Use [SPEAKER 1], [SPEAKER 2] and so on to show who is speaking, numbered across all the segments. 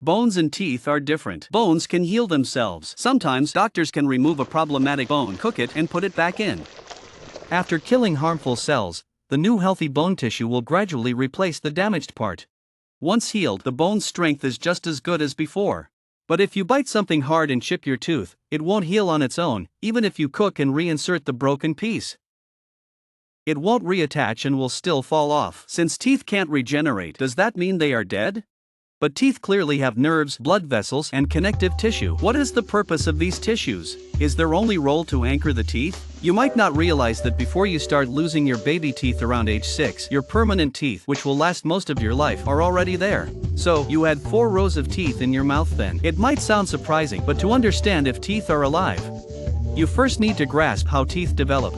[SPEAKER 1] Bones and teeth are different. Bones can heal themselves. Sometimes doctors can remove a problematic bone, cook it, and put it back in.
[SPEAKER 2] After killing harmful cells, the new healthy bone tissue will gradually replace the damaged part.
[SPEAKER 1] Once healed, the bone's strength is just as good as before. But if you bite something hard and chip your tooth, it won't heal on its own, even if you cook and reinsert the broken piece. It won't reattach and will still fall off. Since teeth can't regenerate, does that mean they are dead? But teeth clearly have nerves, blood vessels, and connective tissue. What is the purpose of these tissues? Is their only role to anchor the teeth? You might not realize that before you start losing your baby teeth around age 6, your permanent teeth, which will last most of your life, are already there. So, you had 4 rows of teeth in your mouth then. It might sound surprising, but to understand if teeth are alive, you first need to grasp how teeth develop.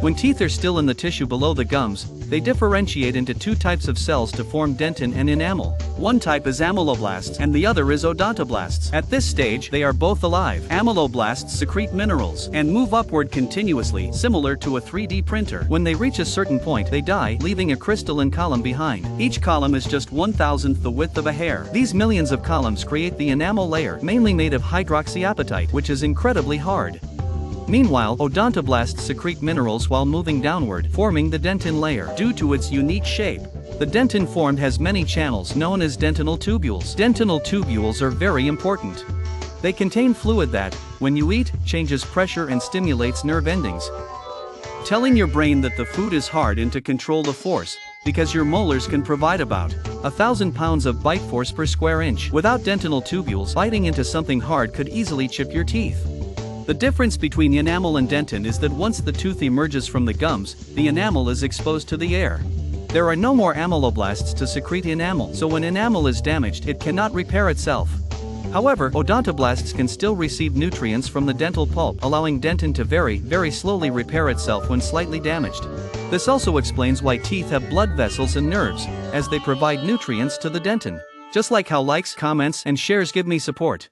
[SPEAKER 1] When teeth are still in the tissue below the gums, they differentiate into 2 types of cells to form dentin and enamel. One type is amyloblasts and the other is odontoblasts. At this stage, they are both alive. Amyloblasts secrete minerals and move upward continuously, similar to a 3D printer. When they reach a certain point, they die, leaving a crystalline column behind. Each column is just 1/1000th the width of a hair. These millions of columns create the enamel layer, mainly made of hydroxyapatite, which is incredibly hard. Meanwhile, odontoblasts secrete minerals while moving downward, forming the dentin layer. Due to its unique shape, the dentin formed has many channels known as dentinal tubules. Dentinal tubules are very important. They contain fluid that, when you eat, changes pressure and stimulates nerve endings, telling your brain that the food is hard and to control the force, because your molars can provide about 1,000 pounds of bite force per square inch. Without dentinal tubules, biting into something hard could easily chip your teeth. The difference between enamel and dentin is that once the tooth emerges from the gums, the enamel is exposed to the air. There are no more amyloblasts to secrete enamel, so when enamel is damaged, it cannot repair itself. However, odontoblasts can still receive nutrients from the dental pulp, allowing dentin to very slowly repair itself when slightly damaged. This also explains why teeth have blood vessels and nerves, as they provide nutrients to the dentin. Just like how likes, comments, and shares give me support.